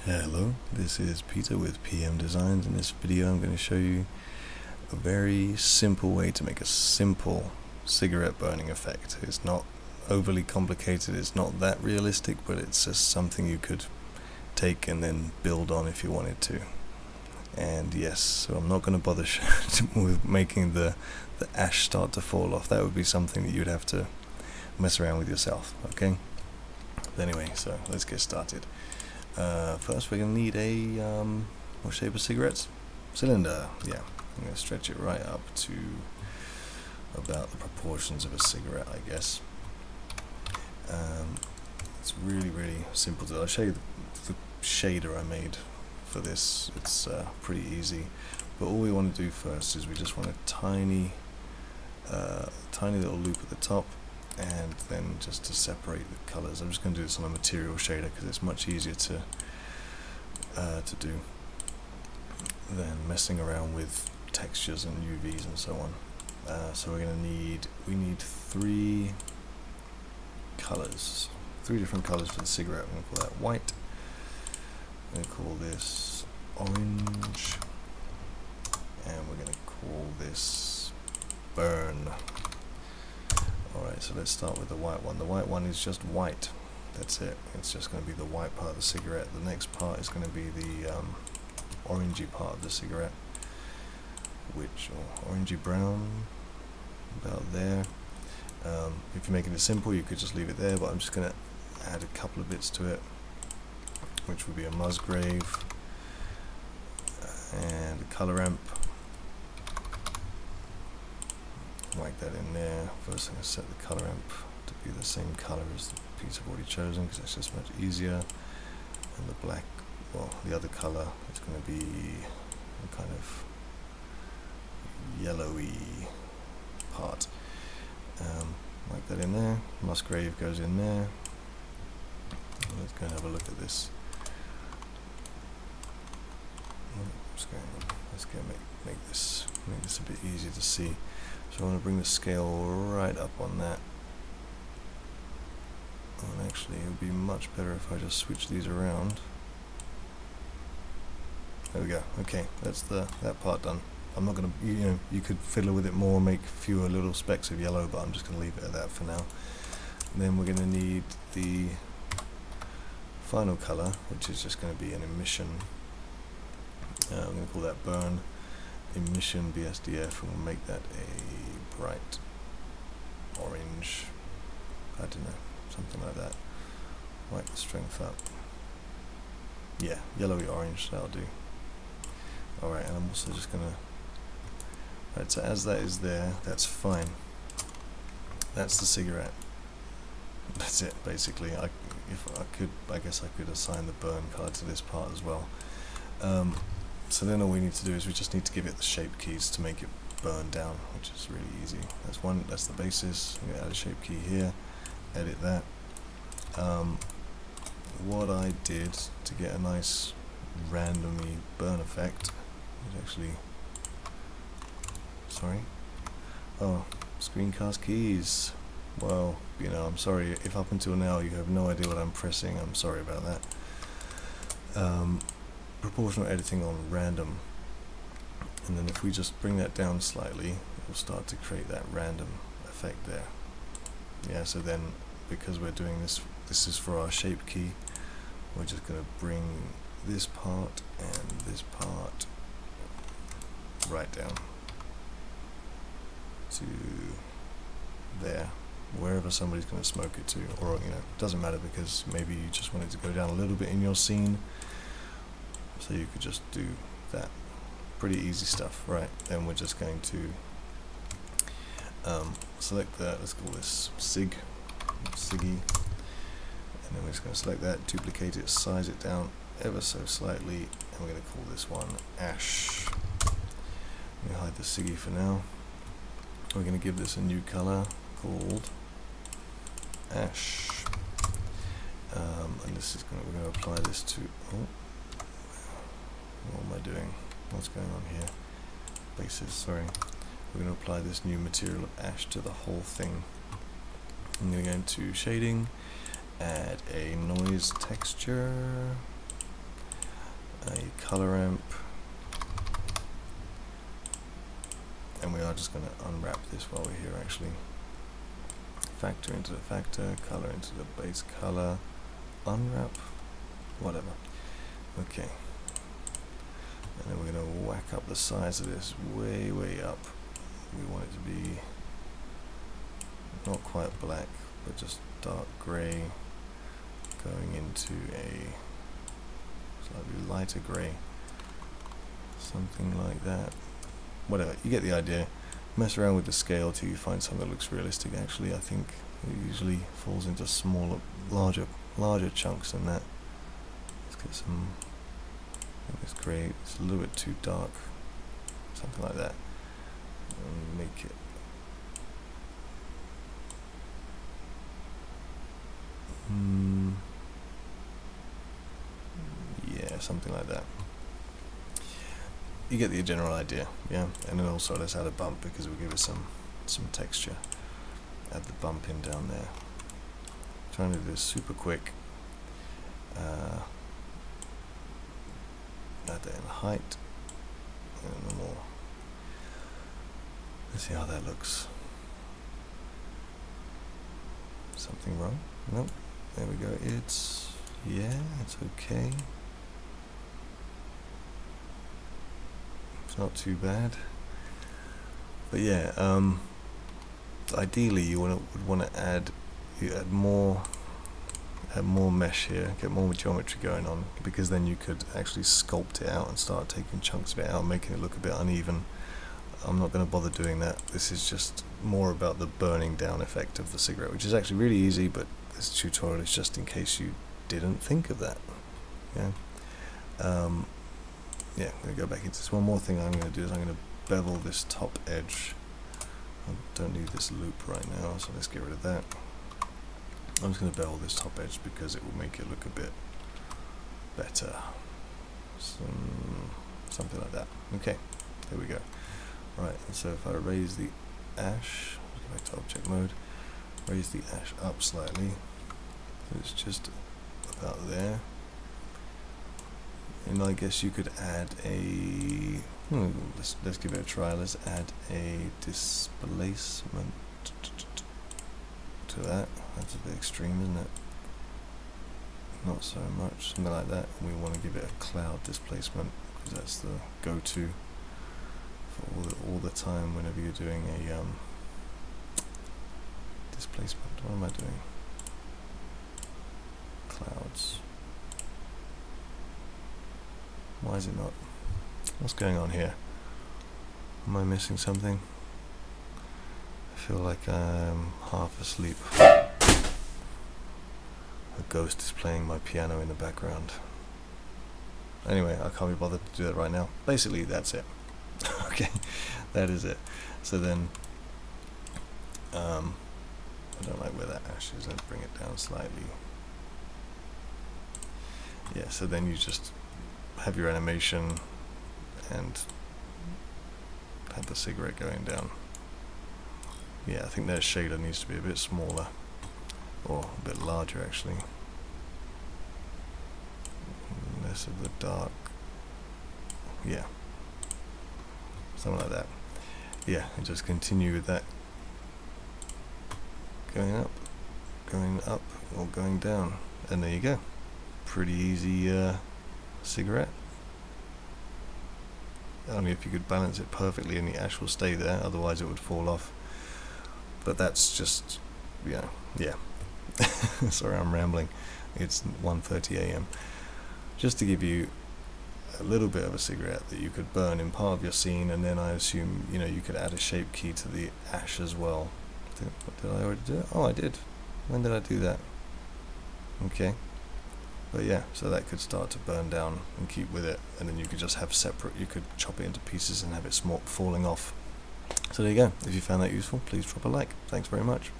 Hello, this is Peter with PM Designs. In this video I'm going to show you a very simple way to make a simple cigarette burning effect. It's not overly complicated, it's not that realistic, but it's just something you could take and then build on if you wanted to. And yes, so I'm not going to bother with making the ash start to fall off. That would be something that you'd have to mess around with yourself, okay? But anyway, so let's get started. First we're going to need a, what shape of cigarettes? Cylinder, yeah. I'm going to stretch it right up to about the proportions of a cigarette, I guess. It's really simple to do. I'll show you the shader I made for this. It's pretty easy, but all we want to do first is we just want a tiny little loop at the top, and then just to separate the colors. I'm just going to do this on a material shader because it's much easier to do than messing around with textures and UVs and so on. So we need three colors, three different colors for the cigarette. We're going to call that white. We're going to call this orange, and we're going to call this burn. Alright, so let's start with the white one. The white one is just white. That's it. It's just going to be the white part of the cigarette. The next part is going to be the orangey part of the cigarette, which, or orangey brown, about there. If you're making it simple, you could just leave it there, but I'm just going to add a couple of bits to it, which would be a Musgrave and a color ramp. Like that in there. First I'm going to set the color amp to be the same color as the piece I've already chosen, because that's just much easier. And the black, well, the other color is going to be a kind of yellowy part. Like that in there. Musgrave goes in there. Let's go and have a look at this. Let's go make this a bit easier to see. So I want to bring the scale right up on that. And actually it would be much better if I just switch these around. There we go. Okay, that's that part done. I'm not going to, you could fiddle with it more, make fewer little specks of yellow, but I'm just going to leave it at that for now. And then we're going to need the final color, which is just going to be an emission. I'm going to call that burn. Emission BSDF, and we'll make that a bright orange. I don't know, something like that. Wipe the strength up. Yeah, yellowy orange, that'll do. Alright, and I'm also just gonna. Right, so as that is there, that's fine. That's the cigarette. That's it, basically. If I could, I guess I could assign the burn color to this part as well. So then all we need to do is we just need to give it the shape keys to make it burn down, which is really easy. That's the basis. I'm going to add a shape key here, edit that. What I did to get a nice randomly burn effect is actually, screencast keys. Well, I'm sorry if up until now you have no idea what I'm pressing. I'm sorry about that. Proportional editing on random, and then if we just bring that down slightly, we'll start to create that random effect there. Yeah, so then because we're doing this is for our shape key, we're just going to bring this part and this part right down to there, wherever somebody's going to smoke it to, or it doesn't matter, because maybe you just want it to go down a little bit in your scene. So you could just do that. Pretty easy stuff, right? Then we're just going to select that. Let's call this Siggy, and then we're just going to select that, duplicate it, size it down ever so slightly, and we're going to call this one Ash. Let me hide the Siggy for now. We're going to give this a new color called Ash, and this is we're going to apply this to. What am I doing? What's going on here? Basis, sorry. We're going to apply this new material of ash to the whole thing. I'm going to go into shading, add a noise texture, color ramp, and we are just going to unwrap this while we're here actually. Factor into the factor, color into the base color, unwrap, whatever. Okay. And then we're going to whack up the size of this way up. We want it to be not quite black, but just dark grey going into a slightly lighter grey. Something like that. Whatever, you get the idea. Mess around with the scale till you find something that looks realistic. Actually, I think it usually falls into smaller, larger chunks than that. Let's get some. It's grey. It's a little bit too dark. Something like that. And make it. Yeah, something like that. You get the general idea, yeah. And then also let's add a bump because we'll give it some texture. Add the bump in down there. Trying to do this super quick. Add that in height and more. Let's see how that looks. Something wrong? Nope. There we go. It's okay. It's not too bad. But yeah, ideally you would want to add more mesh here, get more geometry going on, because then you could actually sculpt it out and start taking chunks of it out, making it look a bit uneven. I'm not going to bother doing that. This is just more about the burning down effect of the cigarette, which is actually really easy, but this tutorial is just in case you didn't think of that. Yeah. Yeah, I'm going to go back into this. One more thing I'm going to do is I'm going to bevel this top edge. I don't need this loop right now, so let's get rid of that. I'm just going to bevel this top edge because it will make it look a bit better. Something like that. Okay, there we go. Right, and so if I raise the ash, go back to object mode, raise the ash up slightly, so it's just about there. And I guess you could add a, let's give it a try. Let's add a displacement to that. That's a bit extreme, isn't it? Not so much, something like that. We want to give it a cloud displacement because that's the go-to for all the time whenever you're doing a displacement. What am I doing? Clouds. Why is it not? What's going on here? Am I missing something? I feel like I'm half asleep. A ghost is playing my piano in the background. Anyway, I can't be bothered to do that right now. Basically, that's it. Okay, that is it. So then, I don't like where that ash is. Let's bring it down slightly. Yeah, so then you just have your animation and have the cigarette going down. Yeah, I think that shader needs to be a bit smaller, or a bit larger actually. Less of the dark. Yeah, something like that. Yeah, and just continue with that. Going up, or going down, and there you go. Pretty easy cigarette. Only if you could balance it perfectly and the ash will stay there, otherwise it would fall off. But that's just, yeah. Sorry, I'm rambling. It's 1:30 AM. Just to give you a little bit of a cigarette that you could burn in part of your scene, and then I assume you could add a shape key to the ash as well. Did I already do it? Oh, I did. When did I do that? Okay. But yeah, so that could start to burn down and keep with it, and then you could just have separate, you could chop it into pieces and have it falling off. So there you go. If you found that useful, please drop a like. Thanks very much.